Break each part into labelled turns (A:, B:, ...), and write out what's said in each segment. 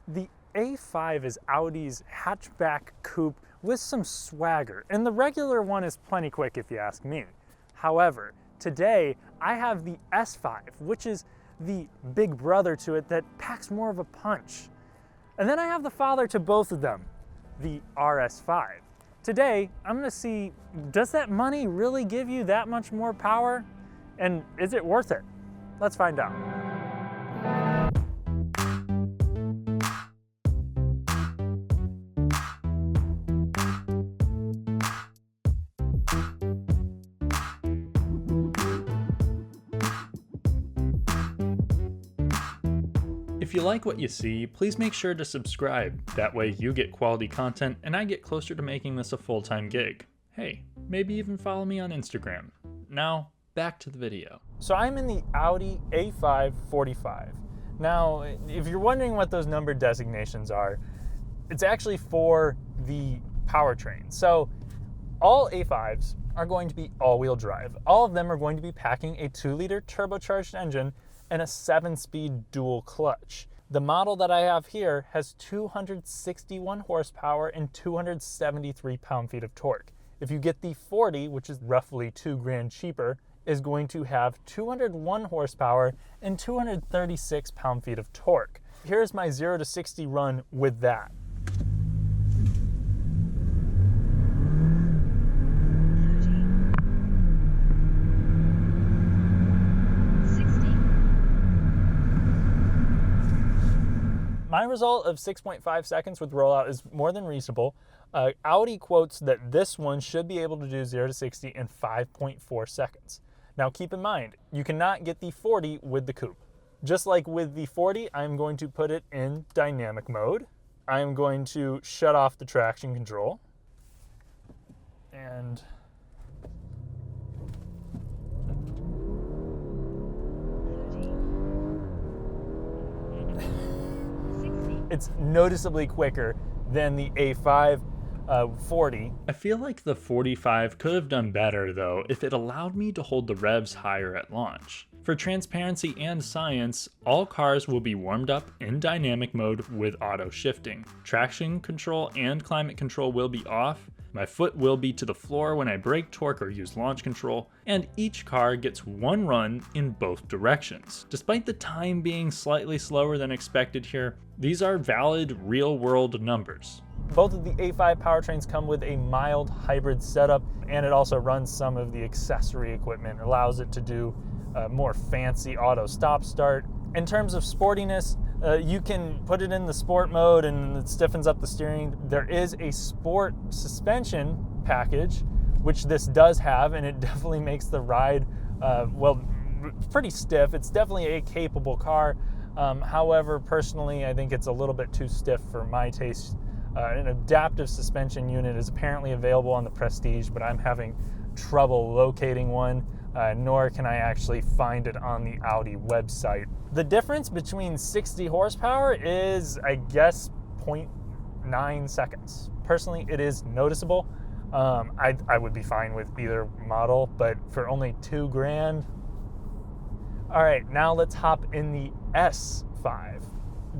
A: The A5 is Audi's hatchback coupe with some swagger, and the regular one is plenty quick if you ask me. However, today I have the S5, which is the big brother to it that packs more of a punch. And then I have the father to both of them, the RS5. Today, I'm gonna see, does that money really give you that much more power? And is it worth it? Let's find out. If you like what you see, please make sure to subscribe. That way you get quality content and I get closer to making this a full-time gig. Hey, maybe even follow me on Instagram. Now, back to the video. So I'm in the Audi A5 45. Now, if you're wondering what those number designations are, it's actually for the powertrain. So all A5s are going to be all-wheel drive. All of them are going to be packing a 2-liter turbocharged engine and a 7-speed dual clutch. The model that I have here has 261 horsepower and 273 pound-feet of torque. If you get the 40, which is roughly $2,000 cheaper, is going to have 201 horsepower and 236 pound-feet of torque. Here's my 0 to 60 run with that. My result of 6.5 seconds with rollout is more than reasonable. Audi quotes that this one should be able to do 0 to 60 in 5.4 seconds. Now keep in mind, you cannot get the 40 with the coupe. Just like with the 40, I'm going to put it in dynamic mode. I'm going to shut off the traction control. And it's noticeably quicker than the A5 40. I feel like the 45 could have done better though if it allowed me to hold the revs higher at launch. For transparency and science, all cars will be warmed up in dynamic mode with auto shifting. Traction control and climate control will be off. My foot will be to the floor when I brake, torque, or use launch control, and each car gets one run in both directions. Despite the time being slightly slower than expected here, these are valid real-world numbers. Both of the A5 powertrains come with a mild hybrid setup, and it also runs some of the accessory equipment. It allows it to do more fancy auto stop-start. In terms of sportiness, you can put it in the sport mode and it stiffens up the steering. There is a sport suspension package, which this does have, and it definitely makes the ride, pretty stiff. It's definitely a capable car. However, personally, I think it's a little bit too stiff for my taste. An adaptive suspension unit is apparently available on the Prestige, but I'm having trouble locating one. Nor can I actually find it on the Audi website. The difference between 60 horsepower is, I guess, 0.9 seconds. Personally, it is noticeable. I would be fine with either model, but for only $2,000. All right, now let's hop in the S5.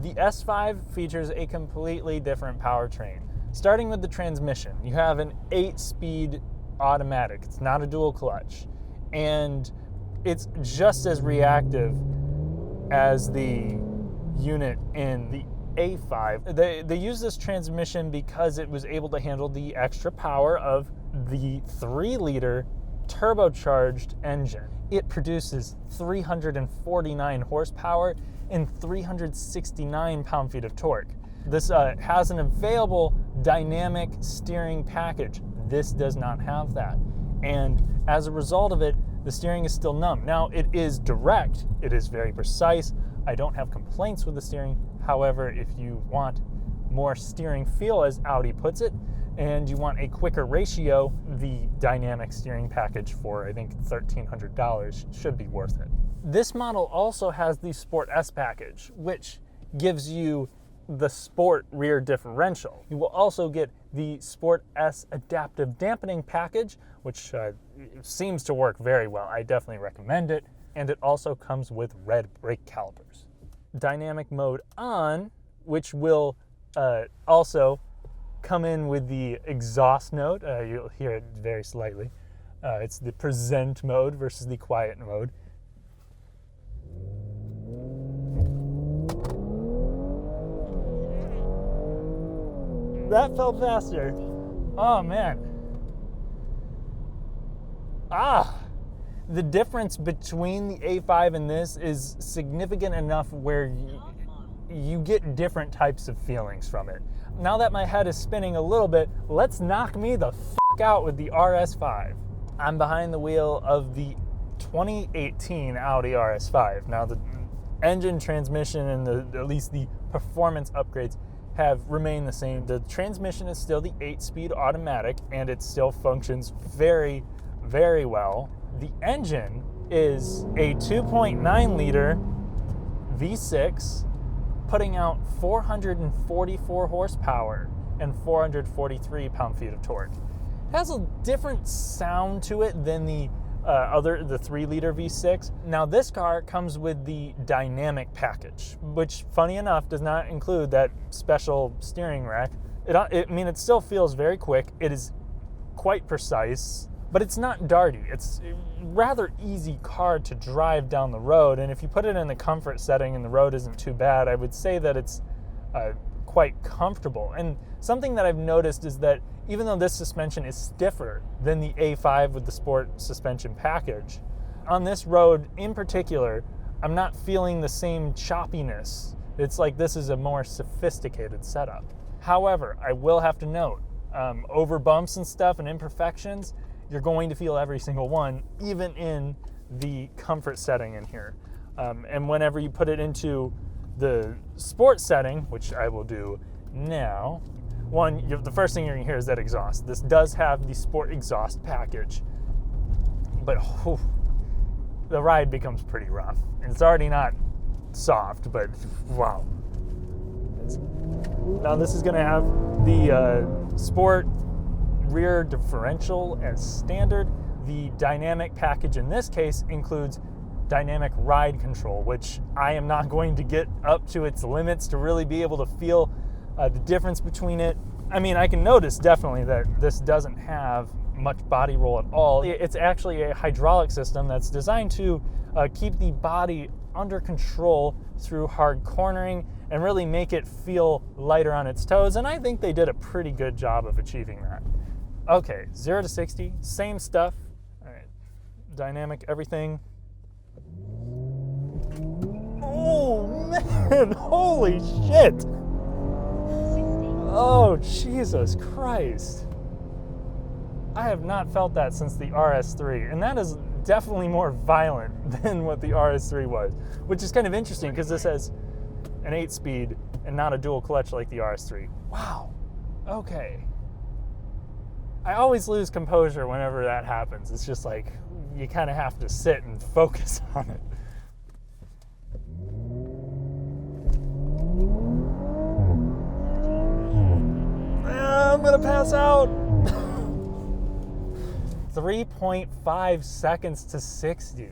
A: The S5 features a completely different powertrain. Starting with the transmission, you have an 8-speed automatic. It's not a dual clutch. And it's just as reactive as the unit in the A5. They use this transmission because it was able to handle the extra power of the 3-liter turbocharged engine. It produces 349 horsepower and 369 pound-feet of torque. This has an available dynamic steering package. This does not have that. And as a result of it, the steering is still numb. Now, it is direct, it is very precise. I don't have complaints with the steering. However, if you want more steering feel, as Audi puts it, and you want a quicker ratio, the dynamic steering package for, I think, $1,300 should be worth it. This model also has the Sport S package, which gives you the Sport rear differential. You will also get the Sport S adaptive dampening package, which seems to work very well. I definitely recommend it. And it also comes with red brake calipers. Dynamic mode on which will also come in with the exhaust note. You'll hear it very slightly. It's the present mode versus the quiet mode. That felt faster. Oh man. The difference between the A5 and this is significant enough where you get different types of feelings from it. Now that my head is spinning a little bit, let's knock me the fuck out with the RS5. I'm behind the wheel of the 2018 Audi RS5. Now the engine, transmission, and at least the performance upgrades have remained the same. The transmission is still the 8-speed automatic, and it still functions very, very well. The engine is a 2.9 liter V6, putting out 444 horsepower and 443 pound-feet of torque. It has a different sound to it than the 3-liter V6. Now this car comes with the dynamic package, which funny enough does not include that special steering rack. It still feels very quick. It is quite precise, but it's not darty. It's a rather easy car to drive down the road, and if you put it in the comfort setting and the road isn't too bad, I would say that it's quite comfortable. And something that I've noticed is that even though this suspension is stiffer than the A5 with the sport suspension package, on this road in particular, I'm not feeling the same choppiness. It's like this is a more sophisticated setup. However, I will have to note, over bumps and stuff and imperfections, you're going to feel every single one, even in the comfort setting in here. And whenever you put it into the sport setting, which I will do now, the first thing you're gonna hear is that exhaust. This does have the sport exhaust package, but the ride becomes pretty rough. And it's already not soft, but wow. Now this is gonna have the sport rear differential as standard. The dynamic package in this case includes dynamic ride control, which I am not going to get up to its limits to really be able to feel the difference between it. I mean, I can notice definitely that this doesn't have much body roll at all. It's actually a hydraulic system that's designed to keep the body under control through hard cornering and really make it feel lighter on its toes, and I think they did a pretty good job of achieving that. Okay, 0 to 60, same stuff. All right, dynamic everything. Oh man, holy shit! Oh, Jesus Christ. I have not felt that since the RS3, and that is definitely more violent than what the RS3 was, which is kind of interesting because this has an 8-speed and not a dual clutch like the RS3. Wow, okay. I always lose composure whenever that happens. It's just like, you kind of have to sit and focus on it. I'm gonna pass out. 3.5 seconds to 60.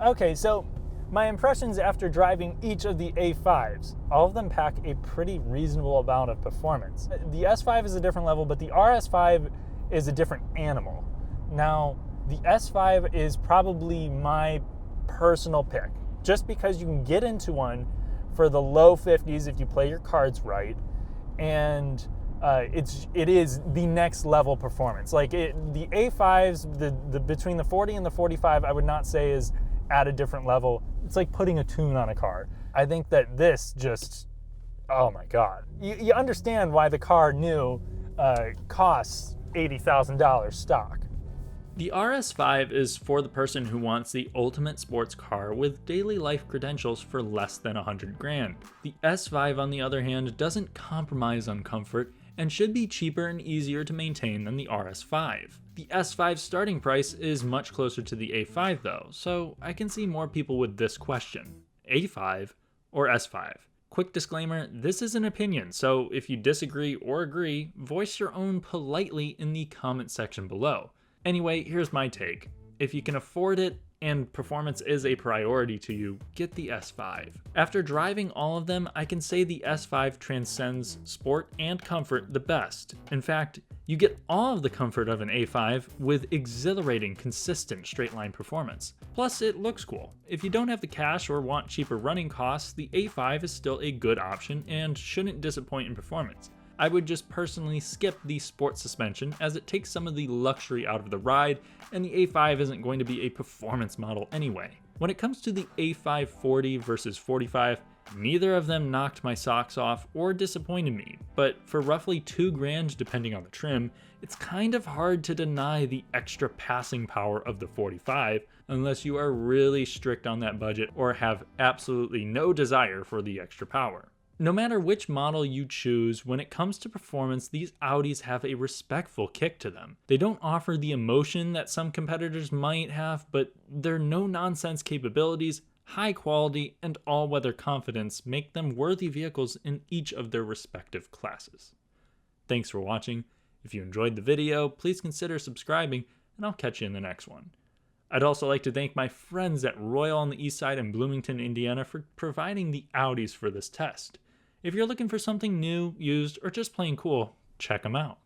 A: Okay, so my impressions after driving each of the A5s, all of them pack a pretty reasonable amount of performance. The S5 is a different level, but the RS5 is a different animal. Now, the S5 is probably my personal pick, just because you can get into one for the low 50s if you play your cards right, and it is the next level performance. Like the A5s, the between the 40 and the 45, I would not say is at a different level. It's like putting a tune on a car. I think that this just, oh my God. You understand why the car new costs $80,000 stock.
B: The RS5 is for the person who wants the ultimate sports car with daily life credentials for less than $100,000. The S5, on the other hand, doesn't compromise on comfort and should be cheaper and easier to maintain than the RS5. The S5's starting price is much closer to the A5 though, so I can see more people with this question: A5 or S5? Quick disclaimer, this is an opinion, so if you disagree or agree, voice your own politely in the comment section below. Anyway, here's my take. If you can afford it, and performance is a priority to you, get the S5. After driving all of them, I can say the S5 transcends sport and comfort the best. In fact, you get all of the comfort of an A5 with exhilarating, consistent straight-line performance. Plus, it looks cool. If you don't have the cash or want cheaper running costs, the A5 is still a good option and shouldn't disappoint in performance. I would just personally skip the sport suspension as it takes some of the luxury out of the ride, and the A5 isn't going to be a performance model anyway. When it comes to the A5 40 versus 45, neither of them knocked my socks off or disappointed me, but for roughly $2,000 depending on the trim, it's kind of hard to deny the extra passing power of the 45 unless you are really strict on that budget or have absolutely no desire for the extra power. No matter which model you choose, when it comes to performance, these Audis have a respectful kick to them. They don't offer the emotion that some competitors might have, but their no-nonsense capabilities, high quality, and all-weather confidence make them worthy vehicles in each of their respective classes. Thanks for watching. If you enjoyed the video, please consider subscribing, and I'll catch you in the next one. I'd also like to thank my friends at Royal on the Eastside in Bloomington, Indiana for providing the Audis for this test. If you're looking for something new, used, or just plain cool, check them out.